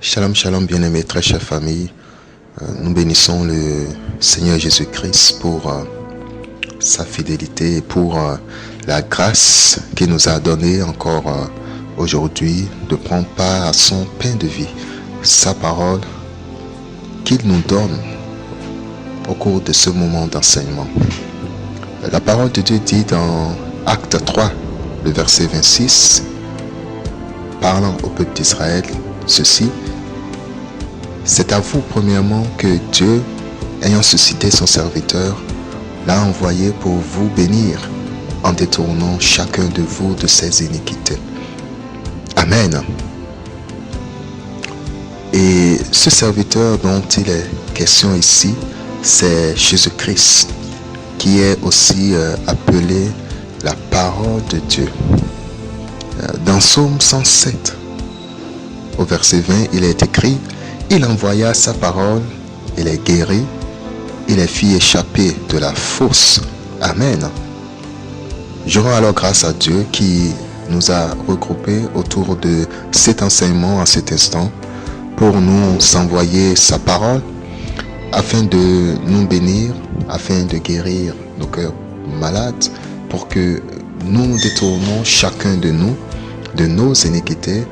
Shalom, shalom, bien-aimés, très chère famille. Nous bénissons le Seigneur Jésus-Christ pour sa fidélité et pour la grâce qu'il nous a donnée encore aujourd'hui de prendre part à son pain de vie, sa parole qu'il nous donne au cours de ce moment d'enseignement. La parole de Dieu dit dans Acte 3, le verset 26, parlant au peuple d'Israël, ceci: c'est à vous premièrement que Dieu, ayant suscité son serviteur, l'a envoyé pour vous bénir en détournant chacun de vous de ses iniquités. Amen. Et ce serviteur dont il est question ici, c'est Jésus-Christ, qui est aussi appelé la parole de Dieu. Dans Psaume 107, au verset 20, il est écrit: il envoya sa parole, il les guérit, il les fit échapper de la fosse. Amen. Je rends alors grâce à Dieu qui nous a regroupés autour de cet enseignement en cet instant pour nous envoyer sa parole afin de nous bénir, afin de guérir nos cœurs malades, pour que nous détournions chacun de nous de nos iniquités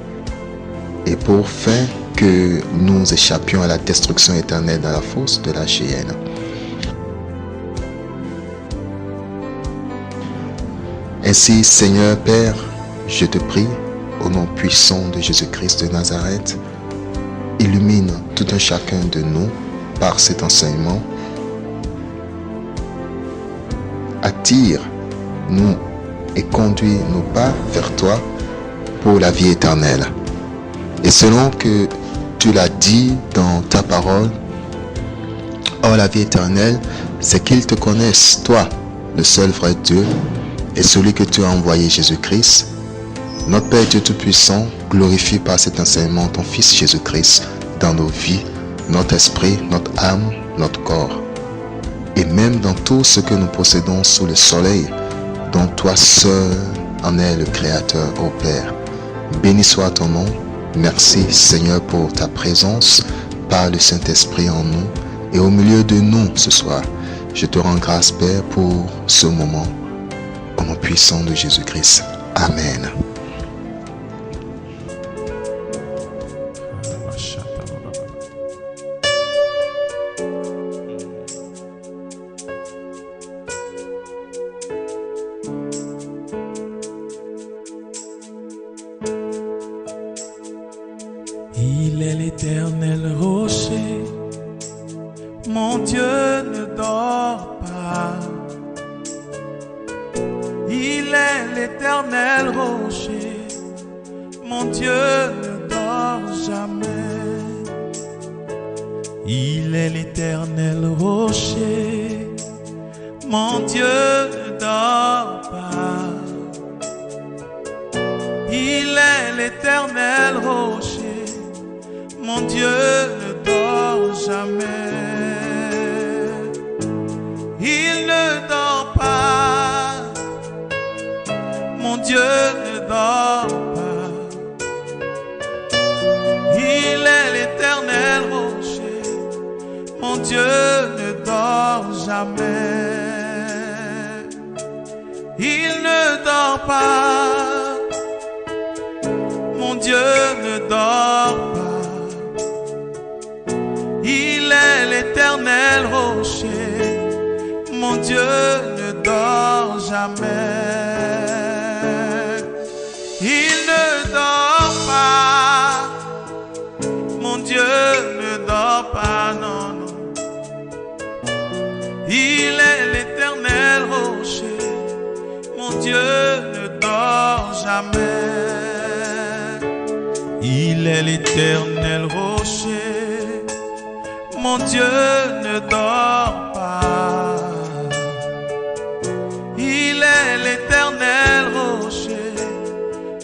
et pour faire que nous échappions à la destruction éternelle dans la fosse de la géhenne. Ainsi, Seigneur Père, je te prie, au nom puissant de Jésus-Christ de Nazareth, illumine tout un chacun de nous par cet enseignement. Attire-nous et conduis nos pas vers toi pour la vie éternelle. Et selon que tu l'as dit dans ta parole, or la vie éternelle, c'est qu'ils te connaissent, toi, le seul vrai Dieu, et celui que tu as envoyé, Jésus-Christ. Notre Père Dieu Tout-Puissant, glorifie par cet enseignement ton Fils Jésus-Christ dans nos vies, notre esprit, notre âme, notre corps, et même dans tout ce que nous possédons sous le soleil, dont toi seul en es le Créateur, ô Père. Béni soit ton nom. Merci Seigneur pour ta présence par le Saint-Esprit en nous et au milieu de nous ce soir. Je te rends grâce Père pour ce moment, au nom puissant de Jésus-Christ. Amen. Il est l'éternel rocher, mon Dieu ne dort pas. Il est l'éternel rocher, mon Dieu ne dort jamais. Il est l'éternel rocher, mon Dieu ne dort pas. Il est l'éternel rocher, mon Dieu ne dort jamais. Il ne dort pas. Mon Dieu ne dort pas. Il est l'éternel rocher. Mon Dieu ne dort jamais. Il ne dort pas. Mon Dieu ne dort pas. Il est l'éternel rocher, mon Dieu ne dort jamais. Il ne dort pas, mon Dieu ne dort pas, non, non. Il est l'éternel rocher, mon Dieu ne dort jamais. Il est l'éternel rocher, mon Dieu ne dort pas. Il est l'éternel rocher,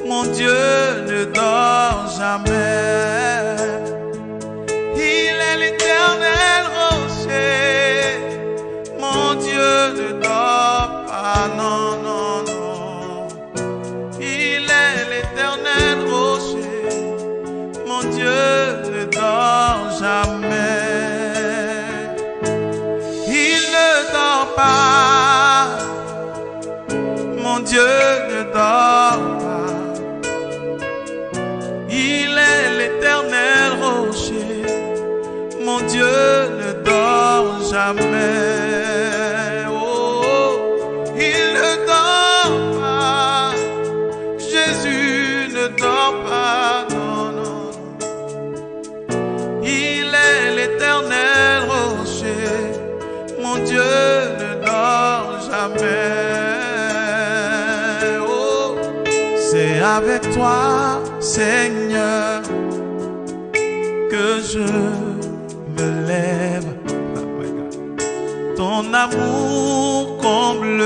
mon Dieu ne dort jamais. Il est l'éternel rocher, mon Dieu ne dort pas, non, non, non. Il est l'éternel rocher, mon Dieu ne C'est avec toi, Seigneur, que je me lève. Ton amour comble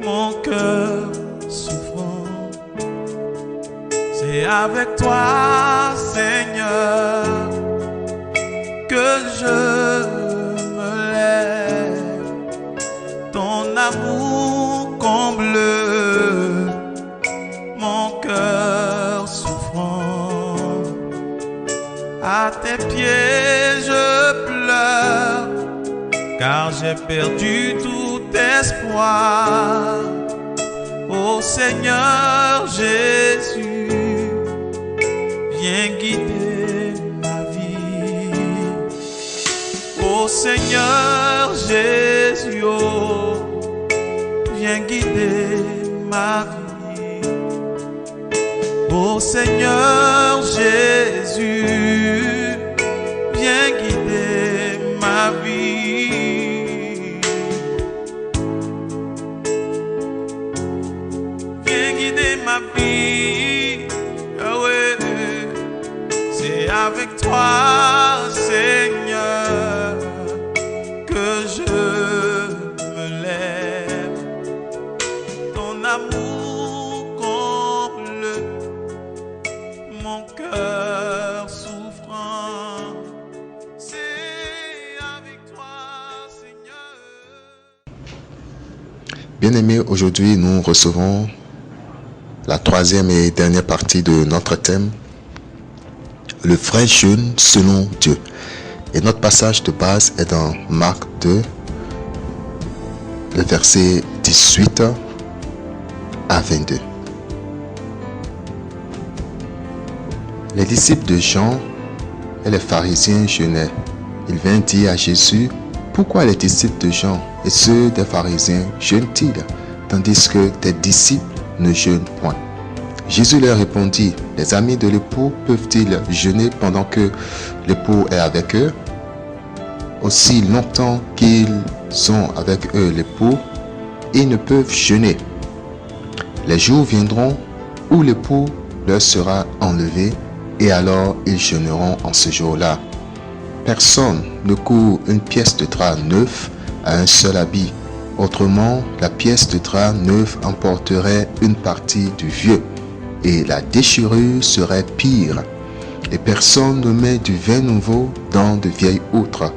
mon cœur souffrant. C'est avec toi, Seigneur, que je me lève. Ton amour comble mon cœur souffrant. À tes pieds je pleure, car j'ai perdu tout espoir. Ô Seigneur Jésus, viens guider ma vie. Ô Seigneur Jésus, oh, viens guider ma vie. Ô Seigneur Jésus, viens guider ma vie. Viens guider ma vie. Oh ouais. C'est avec toi, Seigneur, que je me lève. Ton amour comble mon cœur souffrant. C'est avec toi, Seigneur. Bien-aimés, aujourd'hui nous recevons la troisième et dernière partie de notre thème, le vrai jeûne selon Dieu. Et notre passage de base est dans Marc 2, le verset 18 à 22. Les disciples de Jean et les pharisiens jeûnaient. Ils vinrent dire à Jésus: pourquoi les disciples de Jean et ceux des pharisiens jeûnent-ils, tandis que tes disciples ne jeûnent point? Jésus leur répondit: les amis de l'époux peuvent-ils jeûner pendant que l'époux est avec eux? Aussi longtemps qu'ils sont avec eux l'époux, ils ne peuvent jeûner. Les jours viendront où l'époux leur sera enlevé, et alors ils jeûneront en ce jour-là. Personne ne coud une pièce de drap neuf à un seul habit. Autrement, la pièce de drap neuf emporterait une partie du vieux, et la déchirure serait pire. Et personne ne met du vin nouveau dans de vieilles outres.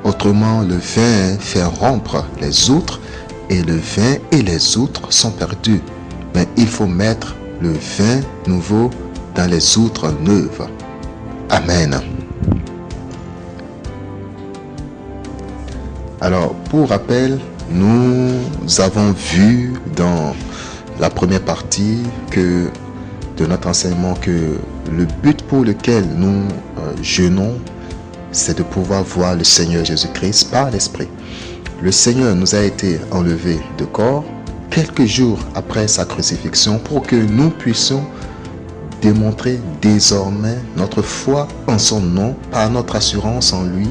Autrement, le vin fait rompre les outres, et le vin et les outres sont perdus. Mais il faut mettre le vin nouveau dans les outres neuves. Amen. Alors, pour rappel, nous avons vu dans la première partie de notre enseignement que le but pour lequel nous jeûnons, c'est de pouvoir voir le Seigneur Jésus-Christ par l'Esprit. Le Seigneur nous a été enlevé de corps quelques jours après sa crucifixion pour que nous puissions démontrer désormais notre foi en son nom par notre assurance en lui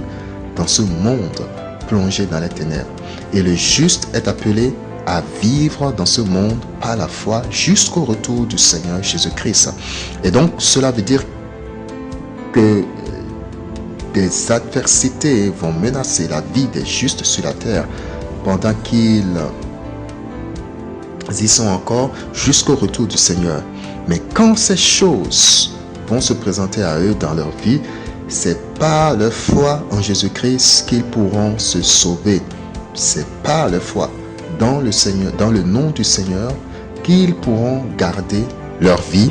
dans ce monde plongé dans les ténèbres. Et le juste est appelé à vivre dans ce monde par la foi jusqu'au retour du Seigneur Jésus-Christ. Et donc, cela veut dire que des adversités vont menacer la vie des justes sur la terre pendant qu'ils y sont encore jusqu'au retour du Seigneur. Mais quand ces choses vont se présenter à eux dans leur vie, c'est par leur foi en Jésus-Christ qu'ils pourront se sauver. C'est par leur foi dans le Seigneur, dans le nom du Seigneur, qu'ils pourront garder leur vie.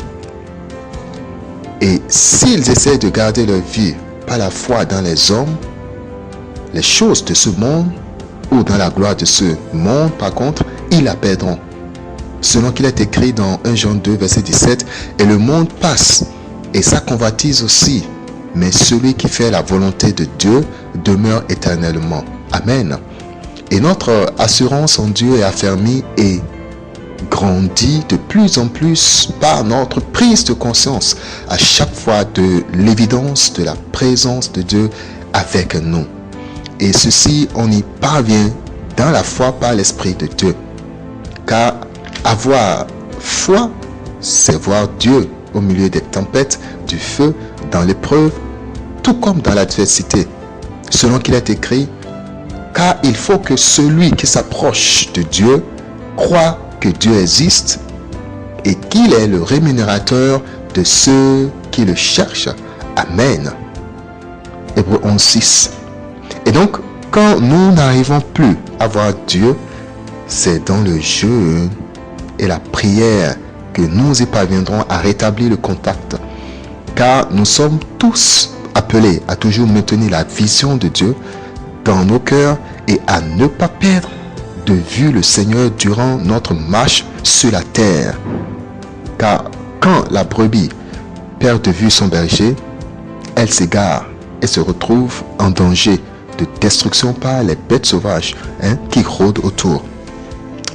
Et s'ils essaient de garder leur vie par la foi dans les hommes, les choses de ce monde ou dans la gloire de ce monde, par contre, ils la perdront. Selon qu'il est écrit dans 1 Jean 2, verset 17, « Et le monde passe, et sa convoitise aussi, mais celui qui fait la volonté de Dieu demeure éternellement. » Amen. Et notre assurance en Dieu est affermie et grandit de plus en plus par notre prise de conscience à chaque fois de l'évidence de la présence de Dieu avec nous. Et ceci, on y parvient dans la foi par l'Esprit de Dieu. Car avoir foi, c'est voir Dieu au milieu des tempêtes, du feu, dans l'épreuve, tout comme dans l'adversité. Selon qu'il est écrit, car il faut que celui qui s'approche de Dieu croit que Dieu existe et qu'il est le rémunérateur de ceux qui le cherchent. Amen. Hébreux 11:6. Et donc, quand nous n'arrivons plus à voir Dieu, c'est dans le jeûne et la prière que nous y parviendrons à rétablir le contact. Car nous sommes tous appelés à toujours maintenir la vision de Dieu dans nos cœurs et à ne pas perdre de vue le Seigneur durant notre marche sur la terre. Car quand la brebis perd de vue son berger, elle s'égare et se retrouve en danger de destruction par les bêtes sauvages qui rôdent autour.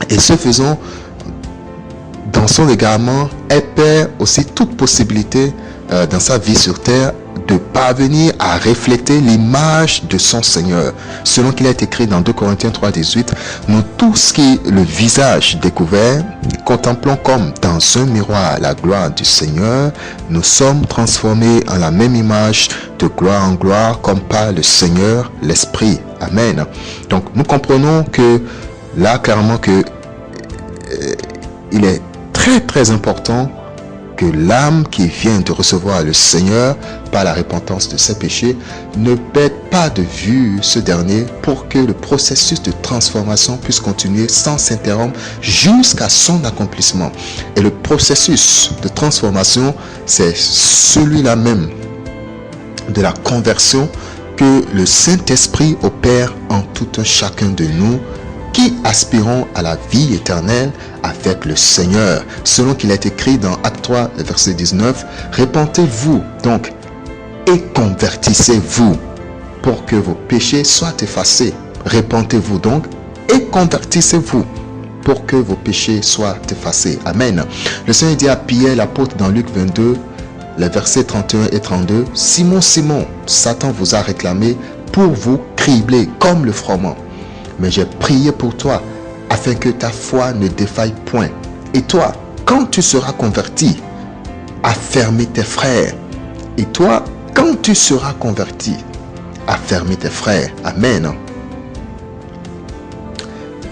Et ce faisant, dans son égarement, elle perd aussi toute possibilité dans sa vie sur terre de parvenir à refléter l'image de son Seigneur. Selon qu'il est écrit dans 2 Corinthiens 3:18, nous tous qui, le visage découvert, contemplons comme dans un miroir la gloire du Seigneur, nous sommes transformés en la même image de gloire en gloire comme par le Seigneur l'Esprit. Amen. Donc nous comprenons que là clairement que il est très important que l'âme qui vient de recevoir le Seigneur par la repentance de ses péchés ne perde pas de vue ce dernier pour que le processus de transformation puisse continuer sans s'interrompre jusqu'à son accomplissement. Et le processus de transformation, c'est celui-là même de la conversion que le Saint-Esprit opère en tout un chacun de nous qui aspirons à la vie éternelle avec le Seigneur. Selon qu'il est écrit dans Acte 3, verset 19, « Repentez-vous donc et convertissez-vous pour que vos péchés soient effacés. Repentez-vous donc et convertissez-vous pour que vos péchés soient effacés. » Amen. Le Seigneur dit à Pierre, l'apôtre, dans Luc 22, les versets 31 et 32, « Simon, Simon, Satan vous a réclamé pour vous cribler comme le froment. Mais j'ai prié pour toi, afin que ta foi ne défaille point. Et toi, quand tu seras converti, affermis tes frères. Et toi, quand tu seras converti, affermis tes frères. » Amen.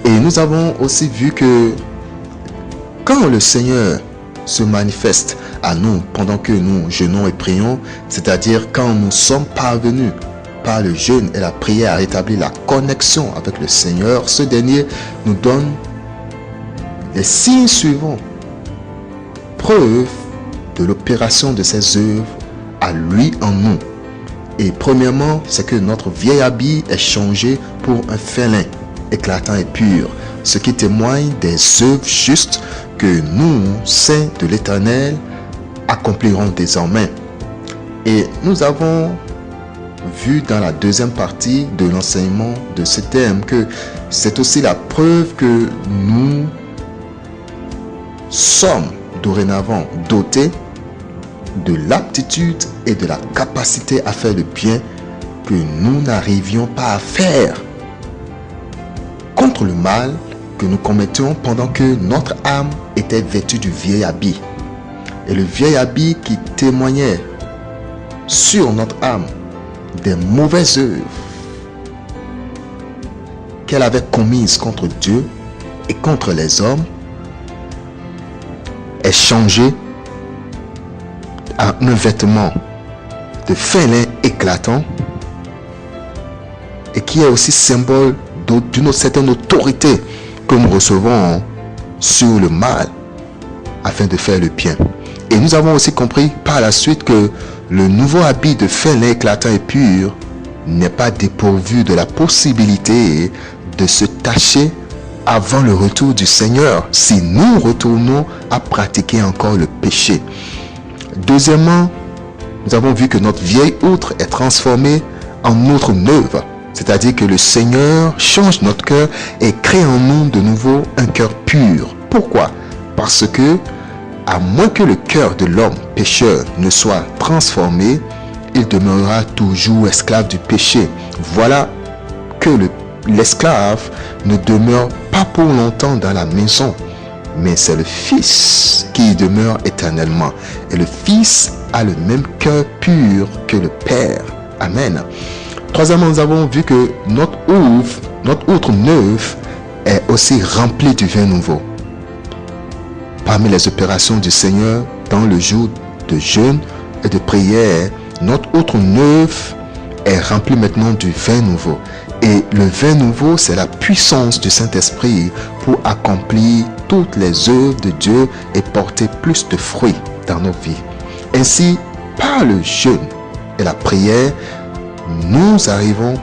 Et nous avons aussi vu que quand le Seigneur se manifeste à nous pendant que nous jeûnons et prions, c'est-à-dire quand nous sommes parvenus par le jeûne et la prière à rétablir la connexion avec le Seigneur, ce dernier nous donne les signes suivants. Preuve de l'opération de ses œuvres à lui en nous. Et premièrement, c'est que notre vieil habit est changé pour un fin lin éclatant et pur, ce qui témoigne des œuvres justes que nous, saints de l'Éternel, accomplirons désormais. Et nous avons vu dans la deuxième partie de l'enseignement de ce thème que c'est aussi la preuve que nous sommes dorénavant dotés de l'aptitude et de la capacité à faire le bien que nous n'arrivions pas à faire contre le mal que nous commettions pendant que notre âme était vêtue du vieil habit. Et le vieil habit qui témoignait sur notre âme des mauvaises œuvres qu'elle avait commises contre Dieu et contre les hommes est changé à un vêtement de fin lin éclatant et qui est aussi symbole d'une certaine autorité que nous recevons sur le mal afin de faire le bien. Et nous avons aussi compris par la suite que le nouveau habit de fin lin éclatant et pur n'est pas dépourvu de la possibilité de se tacher avant le retour du Seigneur si nous retournons à pratiquer encore le péché. Deuxièmement, nous avons vu que notre vieille outre est transformée en outre neuve, c'est-à-dire que le Seigneur change notre cœur et crée en nous de nouveau un cœur pur. Pourquoi? Parce que à moins que le cœur de l'homme pécheur ne soit transformé, il demeurera toujours esclave du péché. Voilà que l'esclave ne demeure pas pour longtemps dans la maison, mais c'est le Fils qui y demeure éternellement. Et le Fils a le même cœur pur que le Père. Amen. Troisièmement, nous avons vu que notre outre neuve est aussi remplie du vin nouveau. Parmi les opérations du Seigneur dans le jour de jeûne et de prière, notre outre neuve est remplie maintenant du vin nouveau. Et le vin nouveau, c'est la puissance du Saint-Esprit pour accomplir toutes les œuvres de Dieu et porter plus de fruits dans nos vies. Ainsi, par le jeûne et la prière, nous arrivons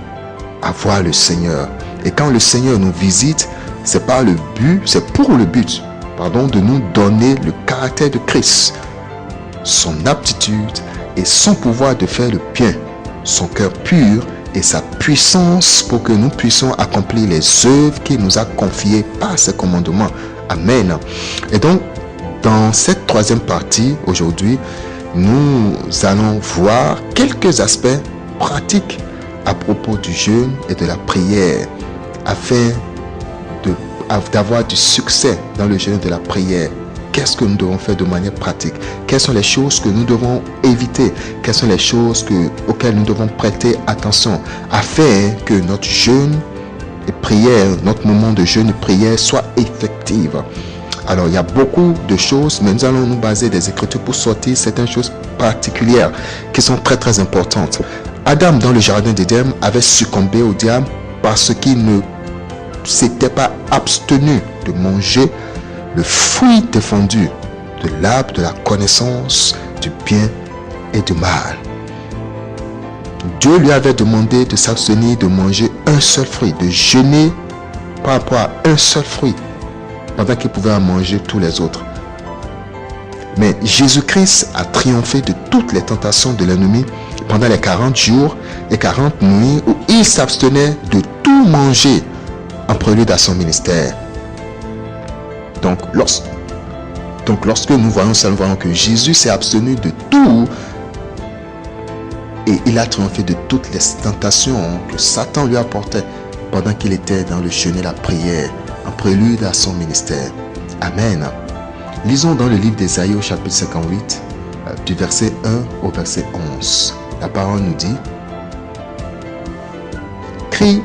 à voir le Seigneur. Et quand le Seigneur nous visite, c'est pour le but de nous donner le caractère de Christ, son aptitude et son pouvoir de faire le bien, son cœur pur et sa puissance pour que nous puissions accomplir les œuvres qu'il nous a confiées par ses commandements. Amen. Et donc, dans cette troisième partie, aujourd'hui, nous allons voir quelques aspects pratiques à propos du jeûne et de la prière, afin d'avoir du succès dans le jeûne et de la prière. Qu'est-ce que nous devons faire de manière pratique? Quelles sont les choses que nous devons éviter? Quelles sont les choses auxquelles nous devons prêter attention afin que notre jeûne et prière, notre moment de jeûne et prière soit effectif? Alors, il y a beaucoup de choses, mais nous allons nous baser des Écritures pour sortir certaines choses particulières qui sont très très importantes. Adam, dans le jardin d'Éden, avait succombé au diable parce qu'il ne s'était pas abstenu de manger le fruit défendu de l'arbre de la connaissance du bien et du mal. Dieu lui avait demandé de s'abstenir de manger un seul fruit, de jeûner par rapport à un seul fruit, pendant qu'il pouvait en manger tous les autres. Mais Jésus-Christ a triomphé de toutes les tentations de l'ennemi pendant les 40 jours et 40 nuits où il s'abstenait de tout manger en prélude à son ministère. Donc, lorsque nous voyons ça, nous voyons que Jésus s'est abstenu de tout et il a triomphé de toutes les tentations que Satan lui apportait pendant qu'il était dans le jeûne et la prière, en prélude à son ministère. Amen. Lisons dans le livre d'Ésaïe au chapitre 58, du verset 1 au verset 11. La parole nous dit: Crie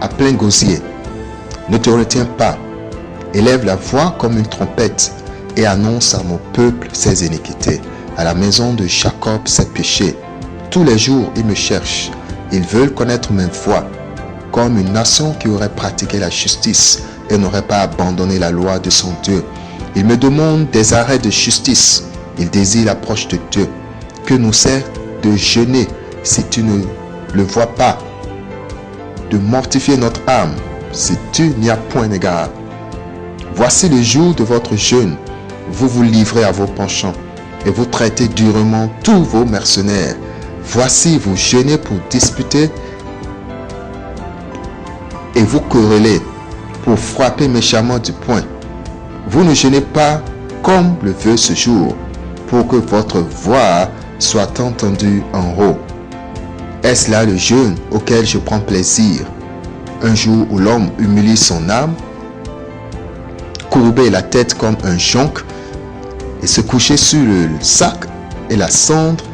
à plein gosier, ne te retiens pas, élève la voix comme une trompette et annonce à mon peuple ses iniquités, à la maison de Jacob ses péchés. Tous les jours, ils me cherchent, ils veulent connaître mes voies, comme une nation qui aurait pratiqué la justice et n'aurait pas abandonné la loi de son Dieu. Ils me demandent des arrêts de justice, ils désirent l'approche de Dieu. Que nous sert de jeûner si tu ne le vois pas, de mortifier notre âme si tu n'y as point d'égard. Voici le jour de votre jeûne, vous vous livrez à vos penchants et vous traitez durement tous vos mercenaires. Voici, vous jeûnez pour disputer et vous querellez pour frapper méchamment du poing. Vous ne jeûnez pas comme le veut ce jour, pour que votre voix soit entendue en haut. Est-ce là le jeûne auquel je prends plaisir? Un jour où l'homme humilie son âme, courber la tête comme un jonc et se coucher sur le sac et la cendre,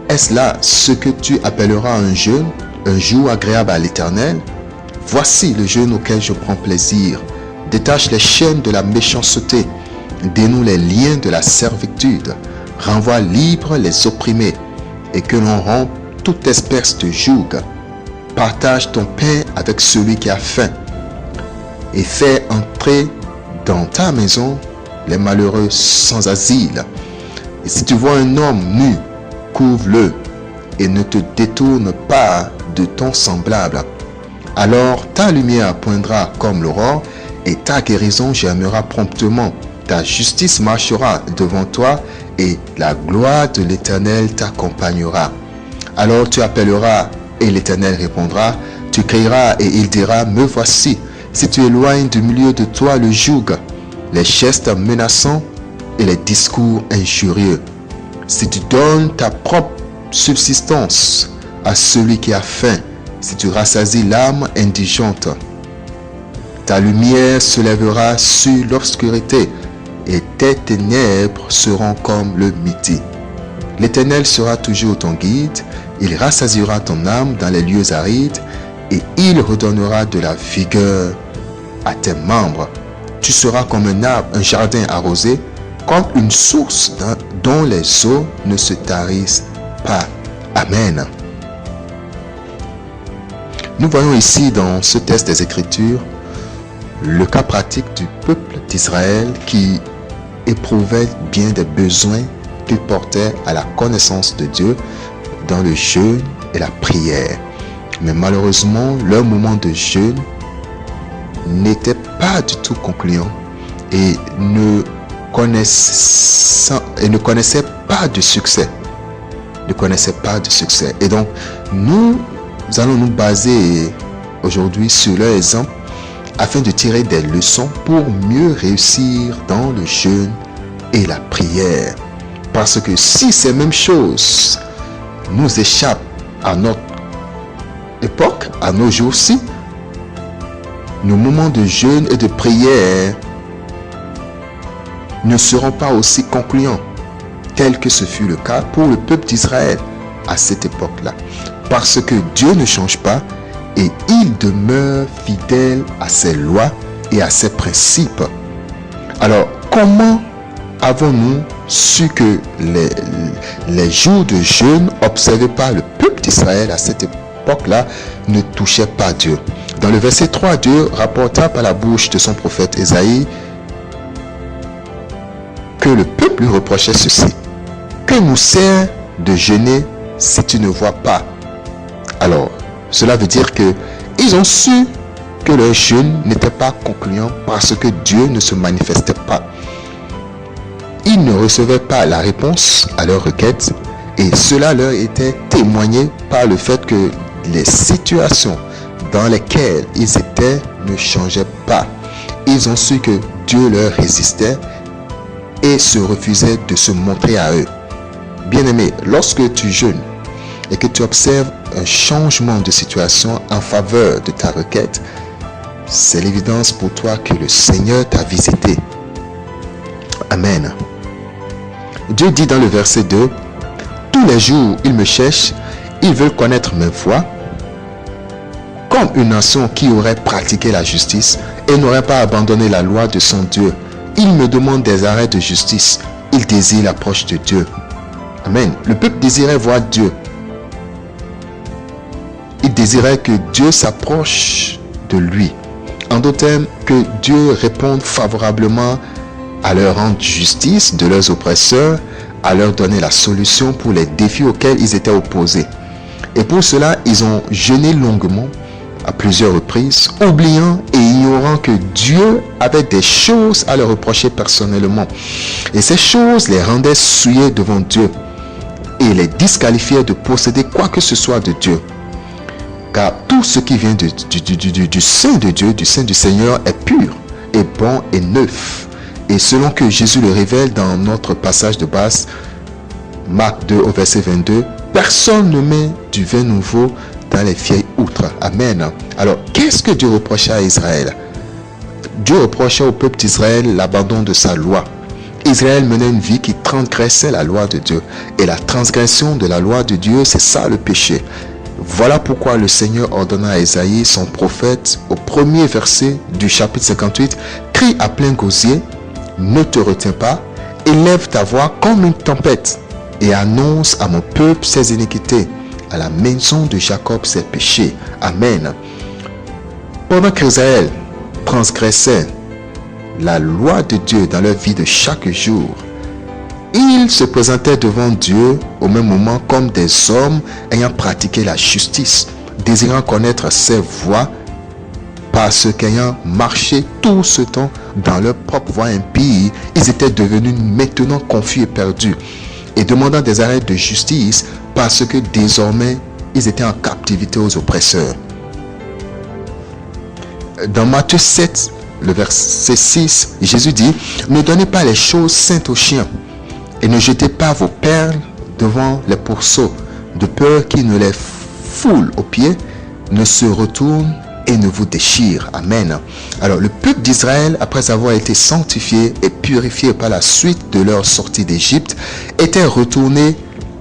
est-ce là ce que tu appelleras un jeûne, un jour agréable à l'Éternel? Voici le jeûne auquel je prends plaisir. Détache les chaînes de la méchanceté, dénoue les liens de la servitude, renvoie libres les opprimés, et que l'on rompe toute espèce de joug. Partage ton pain avec celui qui a faim, et fais entrer dans ta maison les malheureux sans asile. Et si tu vois un homme nu, couvre-le, et ne te détourne pas de ton semblable. Alors ta lumière poindra comme l'aurore, et ta guérison germera promptement. Ta justice marchera devant toi, et la gloire de l'Éternel t'accompagnera. Alors tu appelleras, et l'Éternel répondra. Tu crieras, et il dira, me voici. Si tu éloignes du milieu de toi le joug, les gestes menaçants et les discours injurieux. Si tu donnes ta propre subsistance à celui qui a faim, si tu rassasies l'âme indigente, Ta lumière se lèvera sur l'obscurité et tes ténèbres seront comme le midi. L'Éternel sera toujours ton guide, il rassasiera ton âme dans les lieux arides et il redonnera de la vigueur à tes membres. Tu seras comme un arbre, un jardin arrosé, comme une source dont les eaux ne se tarissent pas. Amen. Nous voyons ici dans ce texte des Écritures le cas pratique du peuple d'Israël qui éprouvait bien des besoins qu'il portait à la connaissance de Dieu dans le jeûne et la prière. Mais malheureusement, leur moment de jeûne n'était pas du tout concluant et ne connaissait pas de succès. Et donc, nous allons nous baser aujourd'hui sur leur exemple afin de tirer des leçons pour mieux réussir dans le jeûne et la prière. Parce que si ces mêmes choses nous échappent à notre époque, à nos jours-ci, nos moments de jeûne et de prière ne seront pas aussi concluants, tel que ce fut le cas pour le peuple d'Israël à cette époque-là. Parce que Dieu ne change pas et il demeure fidèle à ses lois et à ses principes. Alors, comment avons-nous su que les jours de jeûne observés par le peuple d'Israël à cette époque-là ne touchaient pas Dieu? Dans le verset 3, Dieu rapporta par la bouche de son prophète Ésaïe que le peuple lui reprochait ceci: que nous sert de jeûner si tu ne vois pas? Alors, cela veut dire que ils ont su que leur jeûne n'était pas concluant parce que Dieu ne se manifestait pas. Ils ne recevaient pas la réponse à leur requête et cela leur était témoigné par le fait que les situations dans lesquelles ils étaient ne changeaient pas. Ils ont su que Dieu leur résistait et se refusait de se montrer à eux. Bien-aimé, lorsque tu jeûnes et que tu observes un changement de situation en faveur de ta requête, c'est l'évidence pour toi que le Seigneur t'a visité. Amen. Dieu dit dans le verset 2, « Tous les jours, ils me cherchent, ils veulent connaître mes voies, comme une nation qui aurait pratiqué la justice et n'aurait pas abandonné la loi de son Dieu. Ils me demandent des arrêts de justice, ils désirent l'approche de Dieu. » Amen. Le peuple désirait voir Dieu. Il désirait que Dieu s'approche de lui. En d'autres termes, que Dieu réponde favorablement à leur rendre justice de leurs oppresseurs, à leur donner la solution pour les défis auxquels ils étaient opposés. Et pour cela, ils ont jeûné longuement à plusieurs reprises, oubliant et ignorant que Dieu avait des choses à leur reprocher personnellement. Et ces choses les rendaient souillés devant Dieu et les disqualifiaient de posséder quoi que ce soit de Dieu. Car tout ce qui vient du sein de Dieu, du sein du Seigneur, est pur, et bon et neuf. Et selon que Jésus le révèle dans notre passage de base, Marc 2 au verset 22, personne ne met du vin nouveau dans les vieilles outres. Amen. Alors, qu'est-ce que Dieu reprochait à Israël? Dieu reprochait au peuple d'Israël l'abandon de sa loi. Israël menait une vie qui transgressait la loi de Dieu. Et la transgression de la loi de Dieu, c'est ça le péché. Voilà pourquoi le Seigneur ordonna à Ésaïe, son prophète, au premier verset du chapitre 58, « Crie à plein gosier, ne te retiens pas, élève ta voix comme une tempête, et annonce à mon peuple ses iniquités, à la maison de Jacob ses péchés. » Amen. Pendant qu'Israël transgressait la loi de Dieu dans leur vie de chaque jour, ils se présentaient devant Dieu au même moment comme des hommes ayant pratiqué la justice, désirant connaître ses voies, parce qu'ayant marché tout ce temps dans leur propre voie impie, ils étaient devenus maintenant confus et perdus, et demandant des arrêts de justice parce que désormais ils étaient en captivité aux oppresseurs. Dans Matthieu 7, le verset 6, Jésus dit, « Ne donnez pas les choses saintes aux chiens, et ne jetez pas vos perles devant les pourceaux, de peur qu'ils ne les foulent aux pieds, ne se retournent et et ne vous déchire. Amen. Alors le peuple d'Israël, après avoir été sanctifié et purifié par la suite de leur sortie d'Égypte, était retourné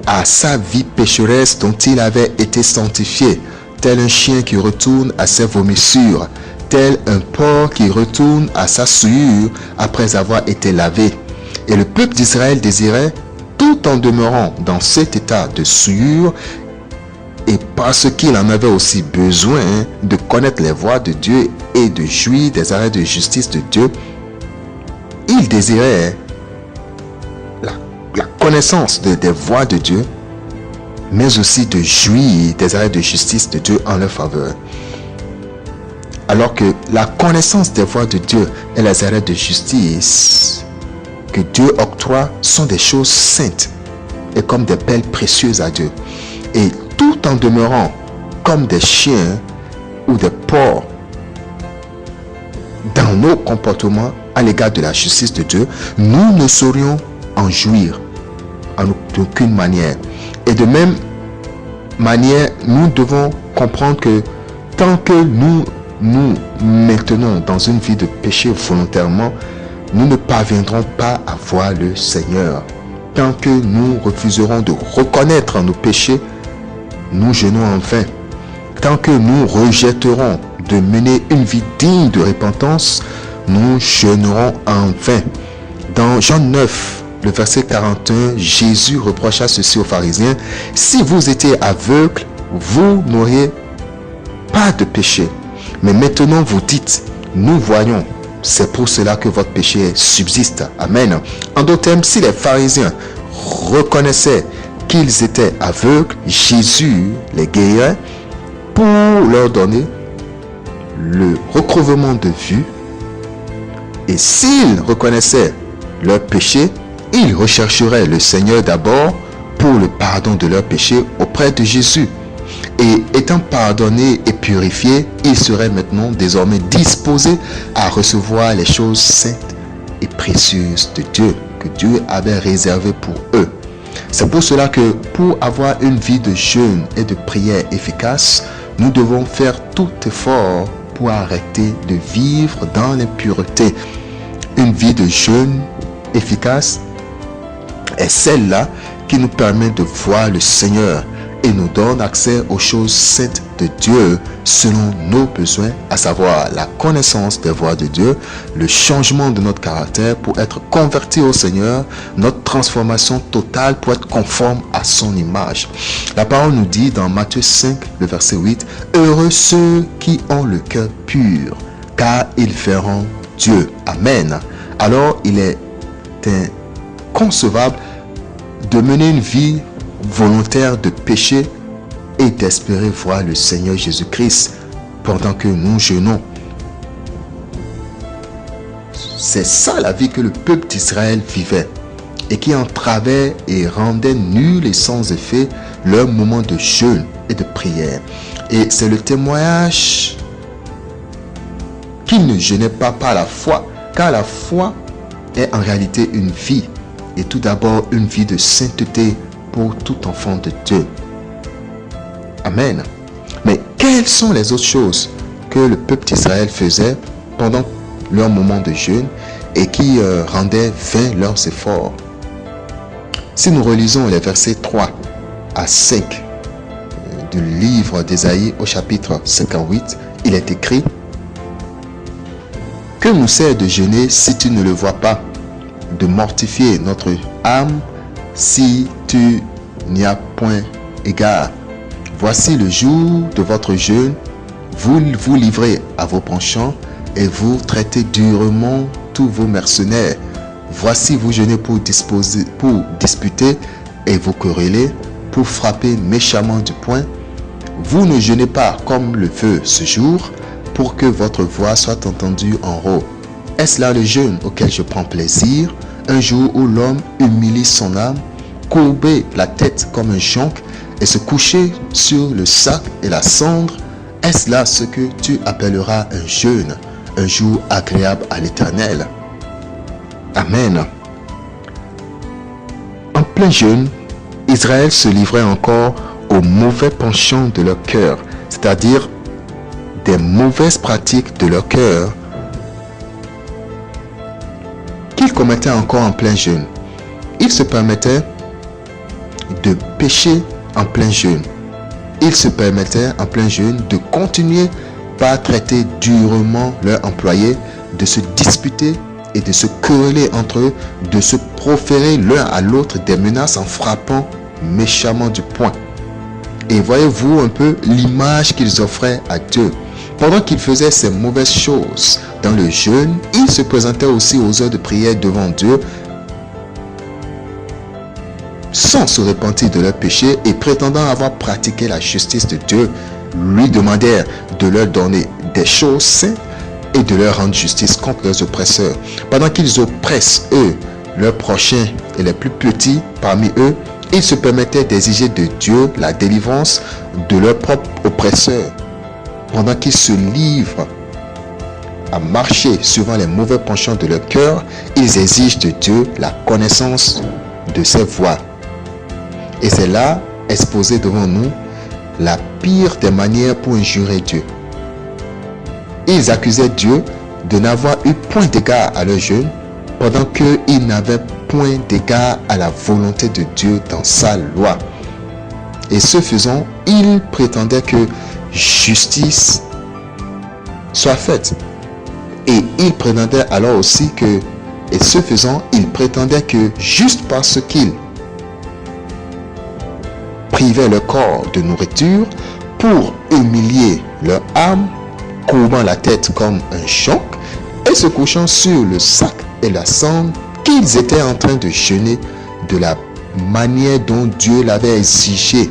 à sa vie pécheresse dont il avait été sanctifié, tel un chien qui retourne à ses vomissures, tel un porc qui retourne à sa souillure après avoir été lavé. Et le peuple d'Israël désirait, tout en demeurant dans cet état de souillure, et parce qu'il en avait aussi besoin de connaître les voies de Dieu et de jouir des arrêts de justice de Dieu, il désirait la connaissance des voies de Dieu, mais aussi de jouir des arrêts de justice de Dieu en leur faveur. Alors que la connaissance des voies de Dieu et les arrêts de justice que Dieu octroie sont des choses saintes et comme des perles précieuses à Dieu. Et tout en demeurant comme des chiens ou des porcs dans nos comportements à l'égard de la justice de Dieu, nous ne saurions en jouir en aucune manière. Et de même manière, nous devons comprendre que tant que nous maintenons dans une vie de péché volontairement, nous ne parviendrons pas à voir le Seigneur. Tant que nous refuserons de reconnaître nos péchés, nous jeûnons en vain. Tant que nous rejetterons de mener une vie digne de repentance, nous jeûnerons en vain. Dans Jean 9, le verset 41, Jésus reprocha ceci aux pharisiens: si vous étiez aveugles, vous n'auriez pas de péché. Mais maintenant vous dites, nous voyons. C'est pour cela que votre péché subsiste. Amen. En d'autres termes, si les pharisiens reconnaissaient qu'ils étaient aveugles, Jésus les guérirait pour leur donner le recouvrement de vue. Et s'ils reconnaissaient leur péché, ils rechercheraient le Seigneur d'abord pour le pardon de leurs péchés auprès de Jésus. Et étant pardonnés et purifiés, ils seraient maintenant désormais disposés à recevoir les choses saintes et précieuses de Dieu, que Dieu avait réservées pour eux. C'est pour cela que pour avoir une vie de jeûne et de prière efficace, nous devons faire tout effort pour arrêter de vivre dans l'impureté. Une vie de jeûne efficace est celle-là qui nous permet de voir le Seigneur et nous donne accès aux choses saintes de Dieu selon nos besoins, à savoir la connaissance des voies de Dieu, le changement de notre caractère pour être converti au Seigneur, notre transformation totale pour être conforme à son image. La parole nous dit dans Matthieu 5, le verset 8, « Heureux ceux qui ont le cœur pur, car ils verront Dieu. » Amen. Alors, il est inconcevable de mener une vie volontaire de péché et d'espérer voir le Seigneur Jésus-Christ pendant que nous jeûnons. C'est ça la vie que le peuple d'Israël vivait et qui entravait et rendait nul et sans effet leur moment de jeûne et de prière. Et c'est le témoignage qu'ils ne jeûnaient pas par la foi, car la foi est en réalité une vie, et tout d'abord une vie de sainteté pour tout enfant de Dieu. Amen. Mais quelles sont les autres choses que le peuple d'Israël faisait pendant leur moment de jeûne et qui rendaient vains leurs efforts? Si nous relisons les versets 3 à 5 du livre d'Ésaïe au chapitre 58, il est écrit: « Que nous sert de jeûner si tu ne le vois pas, de mortifier notre âme si tu n'y as point égard. Voici le jour de votre jeûne, vous vous livrez à vos penchants et vous traitez durement tous vos mercenaires. Voici vous jeûnez pour disputer et vous querellez, pour frapper méchamment du poing. Vous ne jeûnez pas comme le veut ce jour, pour que votre voix soit entendue en haut. Est-ce là le jeûne auquel je prends plaisir, un jour où l'homme humilie son âme, courber la tête comme un jonc et se coucher sur le sac et la cendre? Est-ce là ce que tu appelleras un jeûne, un jour agréable à l'Éternel? » Amen. En plein jeûne, Israël se livrait encore au mauvais penchant de leur cœur, c'est-à-dire des mauvaises pratiques de leur cœur qu'ils commettaient encore en plein jeûne. Ils se permettaient de pécher en plein jeûne. Ils se permettaient en plein jeûne de continuer par traiter durement leurs employés, de se disputer et de se quereller entre eux, de se proférer l'un à l'autre des menaces en frappant méchamment du poing. Et voyez-vous un peu l'image qu'ils offraient à Dieu. Pendant qu'ils faisaient ces mauvaises choses dans le jeûne, ils se présentaient aussi aux heures de prière devant Dieu sans se repentir de leurs péchés et prétendant avoir pratiqué la justice de Dieu, lui demandèrent de leur donner des choses saintes et de leur rendre justice contre leurs oppresseurs. Pendant qu'ils oppressent, eux, leurs prochains et les plus petits parmi eux, ils se permettaient d'exiger de Dieu la délivrance de leurs propres oppresseurs. Pendant qu'ils se livrent à marcher suivant les mauvais penchants de leur cœur, ils exigent de Dieu la connaissance de ses voies. Et c'est là, exposé devant nous, la pire des manières pour injurer Dieu. Ils accusaient Dieu de n'avoir eu point d'égard à leur jeûne, pendant qu'ils n'avaient point d'égard à la volonté de Dieu dans sa loi. Et ce faisant, ils prétendaient que justice soit faite. Et ils prétendaient alors aussi que, et ce faisant, ils prétendaient que juste parce qu'ils privaient leur corps de nourriture pour humilier leur âme, courbant la tête comme un choc et se couchant sur le sac et la cendre, qu'ils étaient en train de jeûner de la manière dont Dieu l'avait exigé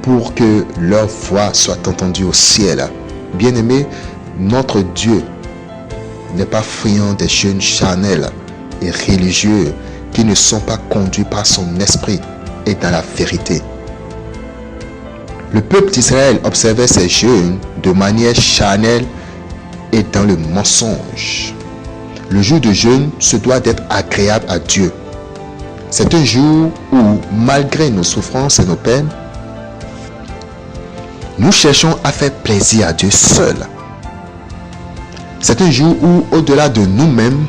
pour que leur voix soit entendue au ciel. Bien-aimés, notre Dieu n'est pas friand des jeûnes charnels et religieux qui ne sont pas conduits par son esprit et dans la vérité. Le peuple d'Israël observait ces jeûnes de manière charnelle et dans le mensonge. Le jour de jeûne se doit d'être agréable à Dieu. C'est un jour où, malgré nos souffrances et nos peines, nous cherchons à faire plaisir à Dieu seul. C'est un jour où, au-delà de nous-mêmes,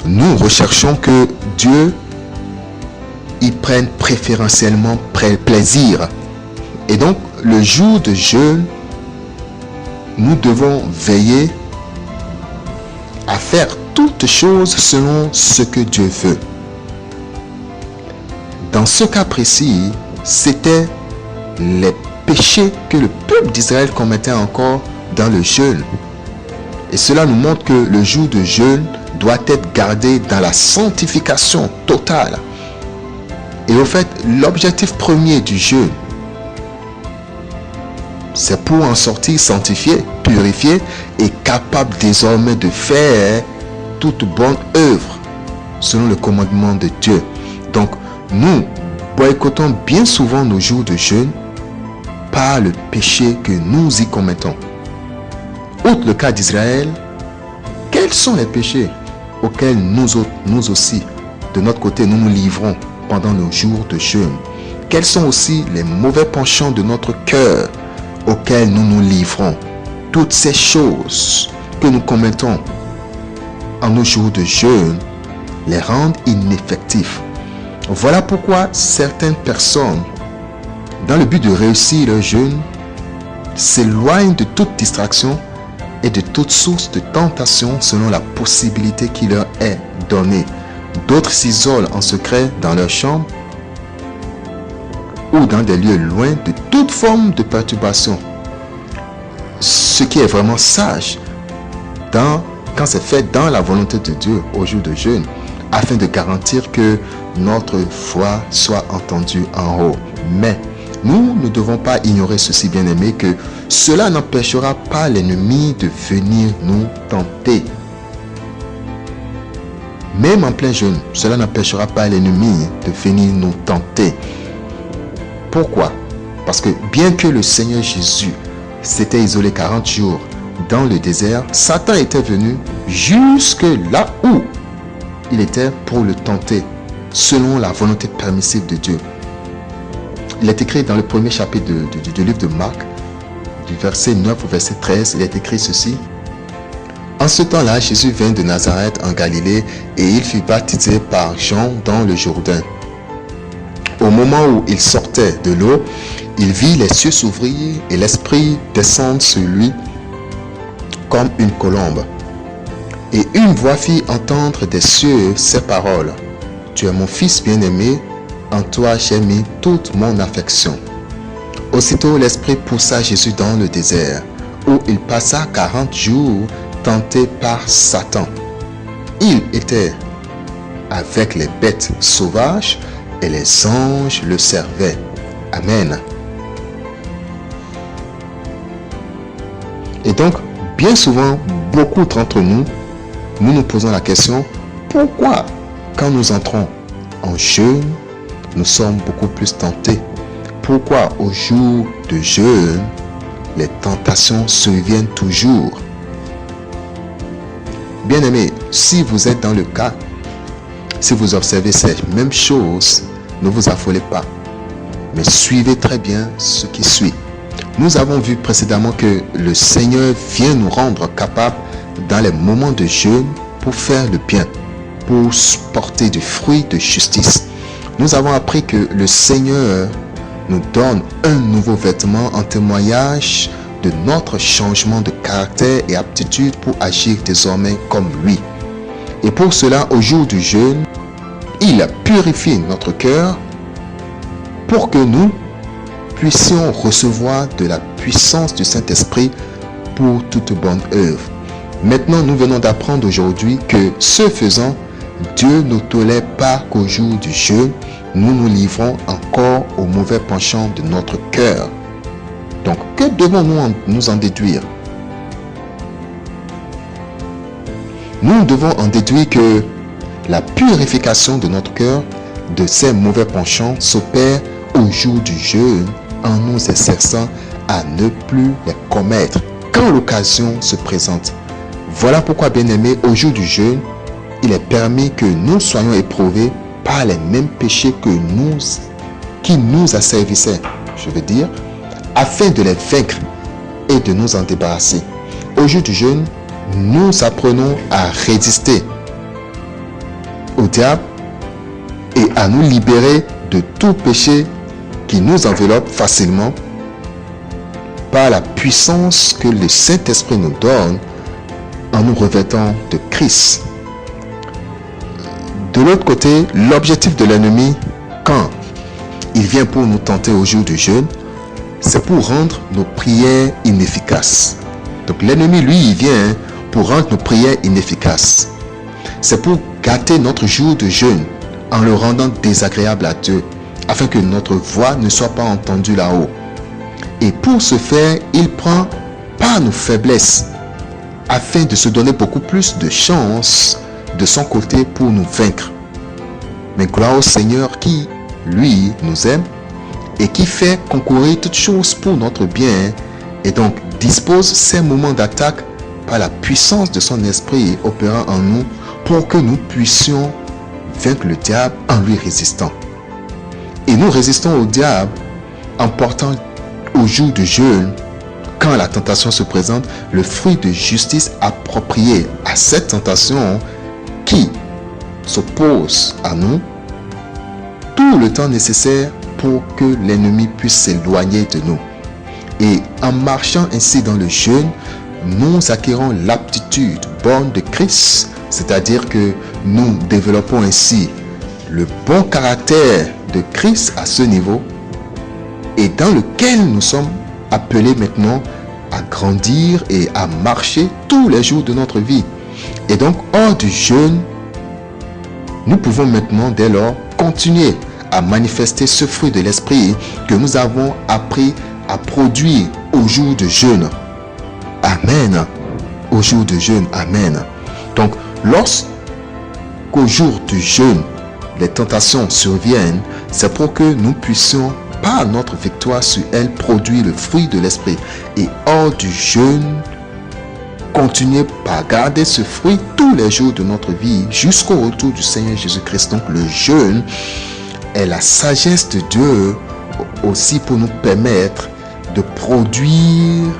nous recherchons que Dieu y prenne préférentiellement plaisir. Et donc, le jour de jeûne, nous devons veiller à faire toutes choses selon ce que Dieu veut. Dans ce cas précis, c'était les péchés que le peuple d'Israël commettait encore dans le jeûne. Et cela nous montre que le jour de jeûne doit être gardé dans la sanctification totale. Et au fait, l'objectif premier du jeûne, c'est pour en sortir sanctifié, purifié et capable désormais de faire toute bonne œuvre selon le commandement de Dieu. Donc, nous boycottons bien souvent nos jours de jeûne par le péché que nous y commettons. Outre le cas d'Israël, quels sont les péchés auxquels nous aussi, de notre côté, nous nous livrons pendant nos jours de jeûne? Quels sont aussi les mauvais penchants de notre cœur auxquels nous nous livrons? Toutes ces choses que nous commettons en nos jours de jeûne les rendent ineffectifs. Voilà pourquoi certaines personnes, dans le but de réussir leur jeûne, s'éloignent de toute distraction et de toute source de tentation selon la possibilité qui leur est donnée. D'autres s'isolent en secret dans leur chambre ou dans des lieux loin de toute forme de perturbation. Ce qui est vraiment sage quand c'est fait dans la volonté de Dieu au jour de jeûne, afin de garantir que notre foi soit entendue en haut. Mais nous ne devons pas ignorer ceci, bien-aimés, que cela n'empêchera pas l'ennemi de venir nous tenter. Même en plein jeûne, cela n'empêchera pas l'ennemi de venir nous tenter. Pourquoi? Parce que bien que le Seigneur Jésus s'était isolé 40 jours dans le désert, Satan était venu jusque là où il était pour le tenter, selon la volonté permissive de Dieu. Il est écrit dans le premier chapitre du livre de Marc, du verset 9 au verset 13, il est écrit ceci. En ce temps-là, Jésus vint de Nazareth en Galilée et il fut baptisé par Jean dans le Jourdain. Au moment où il sortait de l'eau, il vit les cieux s'ouvrir et l'Esprit descendre sur lui comme une colombe. Et une voix fit entendre des cieux ces paroles. Tu es mon fils bien-aimé, en toi j'ai mis toute mon affection. Aussitôt l'Esprit poussa Jésus dans le désert, où il passa 40 jours tenté par Satan. Il était avec les bêtes sauvages et les anges le servaient. Amen. Et donc, bien souvent, beaucoup d'entre nous, nous posons la question, pourquoi quand nous entrons en jeûne, nous sommes beaucoup plus tentés? Pourquoi au jour de jeûne, les tentations surviennent toujours? Bien-aimés, si vous êtes dans le cas, si vous observez ces mêmes choses, ne vous affolez pas, mais suivez très bien ce qui suit. Nous avons vu précédemment que le Seigneur vient nous rendre capables dans les moments de jeûne pour faire le bien, pour porter du fruit de justice. Nous avons appris que le Seigneur nous donne un nouveau vêtement en témoignage de notre changement de caractère et aptitude pour agir désormais comme lui. Et pour cela, au jour du jeûne, il purifie notre cœur pour que nous puissions recevoir de la puissance du Saint-Esprit pour toute bonne œuvre. Maintenant, nous venons d'apprendre aujourd'hui que ce faisant, Dieu ne tolère pas qu'au jour du jeûne, nous nous livrons encore au mauvais penchant de notre cœur. Donc, que devons-nous nous en déduire? Nous devons en déduire que la purification de notre cœur de ces mauvais penchants s'opère au jour du jeûne en nous exerçant à ne plus les commettre quand l'occasion se présente. Voilà pourquoi, bien-aimés, au jour du jeûne, il est permis que nous soyons éprouvés par les mêmes péchés qui nous asservissaient, je veux dire, afin de les vaincre et de nous en débarrasser. Au jour du jeûne, nous apprenons à résister au diable et à nous libérer de tout péché qui nous enveloppe facilement par la puissance que le Saint-Esprit nous donne en nous revêtant de Christ. De l'autre côté, l'objectif de l'ennemi, quand il vient pour nous tenter au jour du jeûne, c'est pour rendre nos prières inefficaces. Donc l'ennemi, lui, il vient pour rendre nos prières inefficaces. C'est pour gâter notre jour de jeûne en le rendant désagréable à Dieu, afin que notre voix ne soit pas entendue là-haut. Et pour ce faire, il prend par nos faiblesses, afin de se donner beaucoup plus de chance de son côté pour nous vaincre. Mais gloire au Seigneur qui, lui, nous aime et qui fait concourir toutes choses pour notre bien et donc dispose ces moments d'attaque par la puissance de son esprit opérant en nous pour que nous puissions vaincre le diable en lui résistant. Et nous résistons au diable en portant au jour du jeûne, quand la tentation se présente, le fruit de justice approprié à cette tentation qui s'oppose à nous tout le temps nécessaire pour que l'ennemi puisse s'éloigner de nous. Et en marchant ainsi dans le jeûne, nous acquérons l'aptitude bonne de Christ, c'est-à-dire que nous développons ainsi le bon caractère de Christ à ce niveau et dans lequel nous sommes appelés maintenant à grandir et à marcher tous les jours de notre vie. Et donc, hors du jeûne, nous pouvons maintenant dès lors continuer à manifester ce fruit de l'esprit que nous avons appris à produire au jour de jeûne. Amen. Au jour de jeûne. Amen. Donc, lorsqu'au jour du jeûne, les tentations surviennent, c'est pour que nous puissions, par notre victoire sur elles, produire le fruit de l'esprit. Et hors du jeûne, continuer par garder ce fruit tous les jours de notre vie jusqu'au retour du Seigneur Jésus-Christ. Donc le jeûne est la sagesse de Dieu aussi pour nous permettre de produire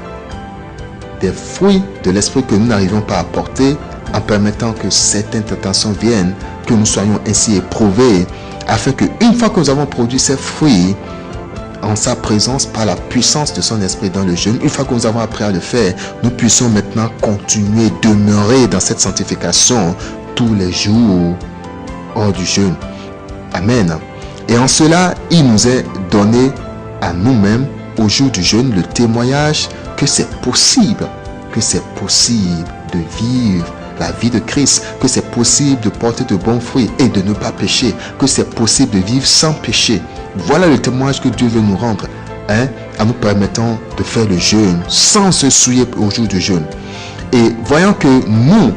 des fruits de l'esprit que nous n'arrivons pas à porter, en permettant que certaines tentations viennent, que nous soyons ainsi éprouvés, afin que une fois que nous avons produit ces fruits en sa présence par la puissance de son esprit dans le jeûne, une fois que nous avons appris à le faire, nous puissions maintenant continuer, demeurer dans cette sanctification tous les jours hors du jeûne. Amen. Et en cela, il nous est donné à nous-mêmes, au jour du jeûne, le témoignage que c'est possible de vivre la vie de Christ, que c'est possible de porter de bons fruits et de ne pas pécher, que c'est possible de vivre sans péché. Voilà le témoignage que Dieu veut nous rendre, en nous permettant de faire le jeûne sans se souiller au jour du jeûne. Et voyant que nous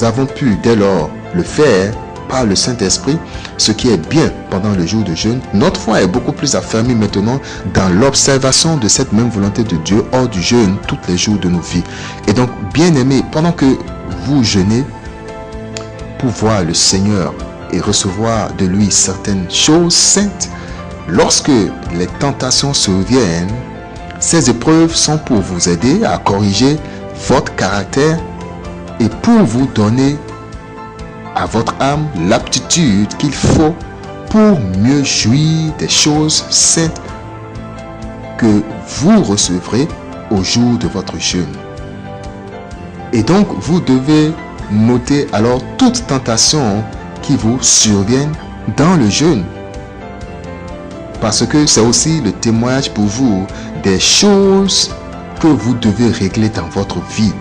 avons pu dès lors le faire par le Saint-Esprit, ce qui est bien pendant le jour de jeûne, notre foi est beaucoup plus affermie maintenant dans l'observation de cette même volonté de Dieu hors du jeûne tous les jours de nos vies. Et donc, bien-aimés, pendant que vous jeûnez pour voir le Seigneur et recevoir de lui certaines choses saintes, lorsque les tentations surviennent, ces épreuves sont pour vous aider à corriger votre caractère et pour vous donner à votre âme l'aptitude qu'il faut pour mieux jouir des choses saintes que vous recevrez au jour de votre jeûne. Et donc, vous devez noter alors toute tentation qui vous survienne dans le jeûne. Parce que c'est aussi le témoignage pour vous des choses que vous devez régler dans votre vie.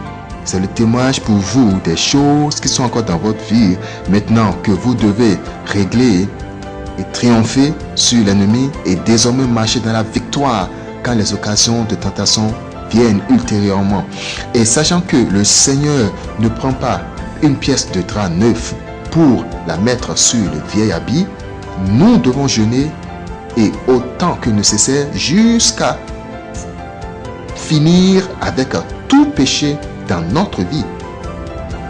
C'est le témoignage pour vous des choses qui sont encore dans votre vie maintenant que vous devez régler et triompher sur l'ennemi et désormais marcher dans la victoire quand les occasions de tentation viennent ultérieurement. Et sachant que le Seigneur ne prend pas une pièce de drap neuf pour la mettre sur le vieil habit, nous devons jeûner et autant que nécessaire jusqu'à finir avec tout péché dans notre vie,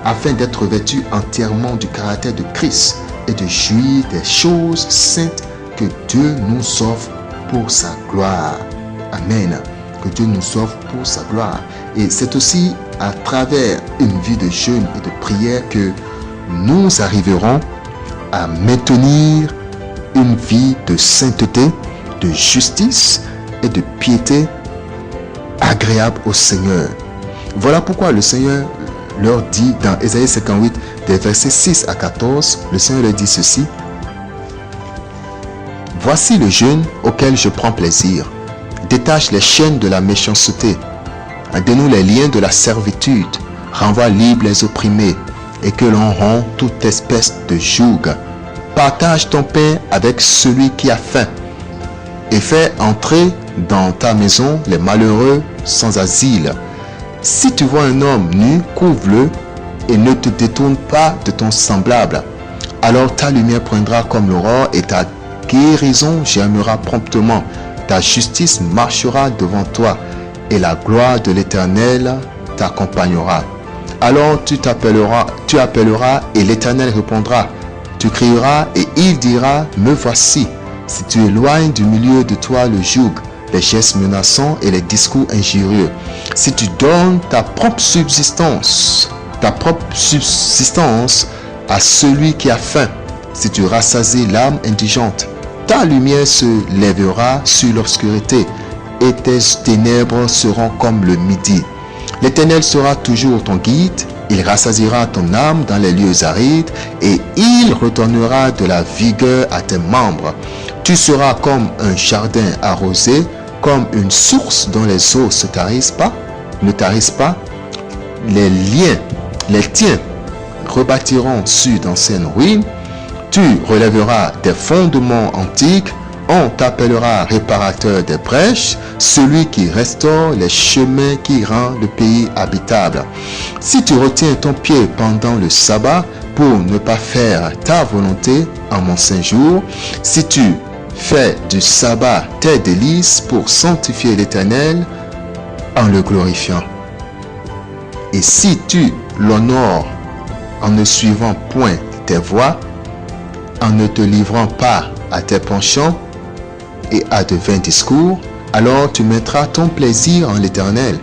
afin d'être vêtus entièrement du caractère de Christ et de jouir des choses saintes que Dieu nous offre pour sa gloire. Amen. Que Dieu nous offre pour sa gloire. Et c'est aussi à travers une vie de jeûne et de prière que nous arriverons à maintenir une vie de sainteté, de justice et de piété agréable au Seigneur. Voilà pourquoi le Seigneur leur dit dans Ésaïe 58, des versets 6 à 14, le Seigneur leur dit ceci. Voici le jeûne auquel je prends plaisir. Détache les chaînes de la méchanceté. Dénoue les liens de la servitude. Renvoie libres les opprimés et que l'on rompt toute espèce de joug. Partage ton pain avec celui qui a faim et fais entrer dans ta maison les malheureux sans asile. Si tu vois un homme nu, couvre-le et ne te détourne pas de ton semblable. Alors ta lumière poindra comme l'aurore et ta guérison germera promptement. Ta justice marchera devant toi et la gloire de l'Éternel t'accompagnera. Alors tu appelleras et l'Éternel répondra. Tu crieras et il dira, me voici. Si tu éloignes du milieu de toi le joug, les gestes menaçants et les discours injurieux, si tu donnes ta propre subsistance à celui qui a faim, si tu rassasies l'âme indigente, ta lumière se lèvera sur l'obscurité et tes ténèbres seront comme le midi. L'Éternel sera toujours ton guide, il rassasiera ton âme dans les lieux arides et il redonnera de la vigueur à tes membres. Tu seras comme un jardin arrosé, comme une source dont les eaux ne tarissent pas. Les tiens rebâtiront sur d'anciennes ruines. Tu relèveras des fondements antiques. On t'appellera réparateur des brèches, celui qui restaure les chemins qui rend le pays habitable. Si tu retiens ton pied pendant le sabbat pour ne pas faire ta volonté en mon saint jour, si tu fais du sabbat tes délices pour sanctifier l'Éternel en le glorifiant. Et si tu l'honores en ne suivant point tes voies, en ne te livrant pas à tes penchants et à de vains discours, alors tu mettras ton plaisir en l'Éternel,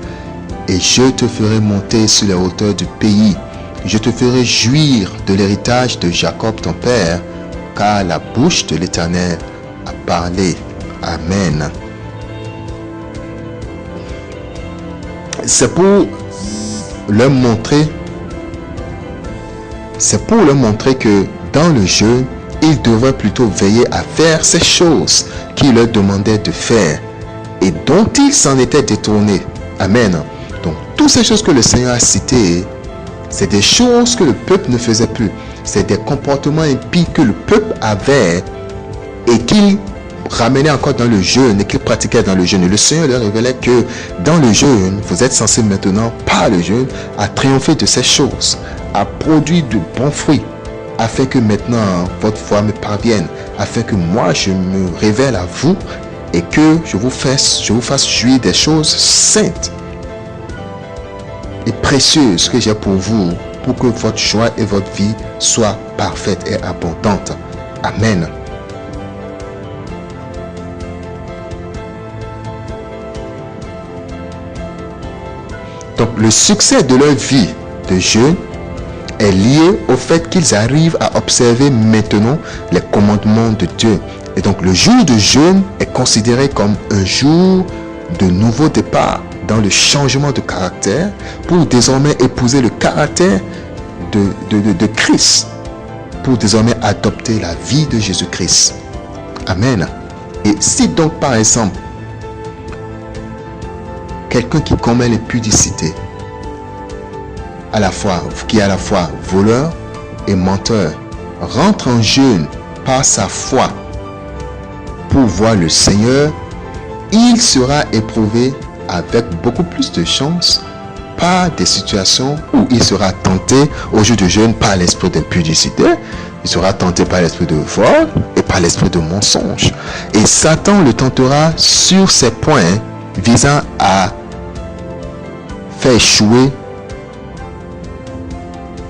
et je te ferai monter sur les hauteurs du pays. Je te ferai jouir de l'héritage de Jacob ton père, car la bouche de l'Éternel a parlé. Amen. C'est pour leur montrer que dans le jeûne, ils devraient plutôt veiller à faire ces choses qu'il leur demandait de faire et dont ils s'en étaient détournés. Amen. Donc, toutes ces choses que le Seigneur a citées, c'est des choses que le peuple ne faisait plus. C'est des comportements impies que le peuple avait et qu'il ramenait encore dans le jeûne et qu'il pratiquait dans le jeûne. Et le Seigneur leur révélait que dans le jeûne, vous êtes censés maintenant, par le jeûne, à triompher de ces choses, à produire de bons fruits, afin que maintenant votre foi me parvienne, afin que moi je me révèle à vous et que je vous fasse jouir des choses saintes et précieuses que j'ai pour vous, pour que votre joie et votre vie soient parfaites et abondantes. Amen. Donc le succès de leur vie de jeûne est lié au fait qu'ils arrivent à observer maintenant les commandements de Dieu. Et donc le jour de jeûne est considéré comme un jour de nouveau départ dans le changement de caractère pour désormais épouser le caractère de Christ, pour désormais adopter la vie de Jésus-Christ. Amen. Et si donc par exemple quelqu'un qui commet l'impudicité, qui est à la fois voleur et menteur, rentre en jeûne par sa foi pour voir le Seigneur, il sera éprouvé avec beaucoup plus de chance par des situations où il sera tenté au jour de jeûne par l'esprit d'impudicité, il sera tenté par l'esprit de vol et par l'esprit de mensonge. Et Satan le tentera sur ces points visant à faire échouer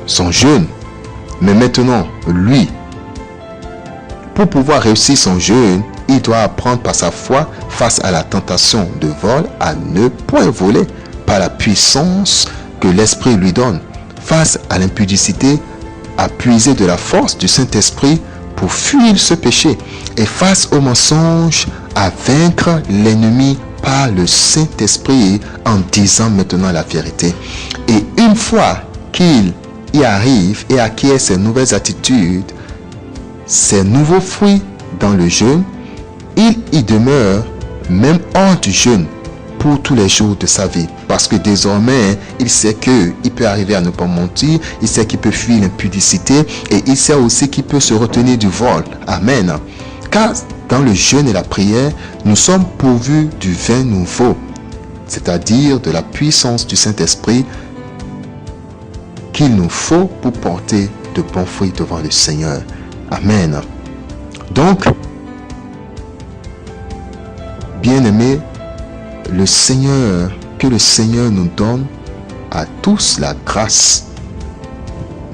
son jeûne. Mais maintenant, lui, pour pouvoir réussir son jeûne, il doit apprendre par sa foi face à la tentation de vol à ne point voler par la puissance que l'Esprit lui donne, face à l'impudicité à puiser de la force du Saint-Esprit pour fuir ce péché, et face au mensonge à vaincre l'ennemi par le Saint-Esprit en disant maintenant la vérité. Et une fois qu'il y arrive et acquiert ces nouvelles attitudes, ces nouveaux fruits dans le jeûne, il y demeure même hors du jeûne pour tous les jours de sa vie. Parce que désormais, il sait qu'il peut arriver à ne pas mentir, il sait qu'il peut fuir l'impudicité et il sait aussi qu'il peut se retenir du vol. Amen. Car dans le jeûne et la prière, nous sommes pourvus du vin nouveau, c'est-à-dire de la puissance du Saint-Esprit qu'il nous faut pour porter de bons fruits devant le Seigneur. Amen. Donc, bien-aimés, que le Seigneur nous donne à tous la grâce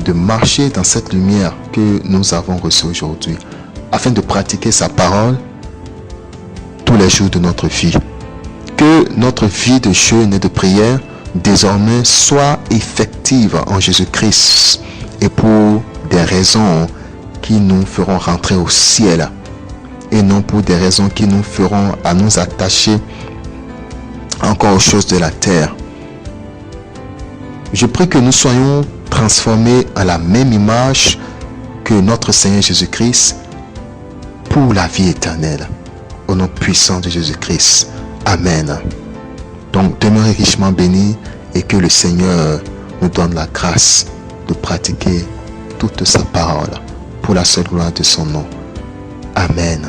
de marcher dans cette lumière que nous avons reçue aujourd'hui, afin de pratiquer sa parole tous les jours de notre vie. Que notre vie de jeûne et de prière désormais soit effective en Jésus-Christ et pour des raisons qui nous feront rentrer au ciel et non pour des raisons qui nous feront à nous attacher encore aux choses de la terre. Je prie que nous soyons transformés à la même image que notre Seigneur Jésus-Christ pour la vie éternelle. Au nom puissant de Jésus-Christ. Amen. Donc demeurez richement bénis et que le Seigneur nous donne la grâce de pratiquer toute sa parole pour la seule gloire de son nom. Amen.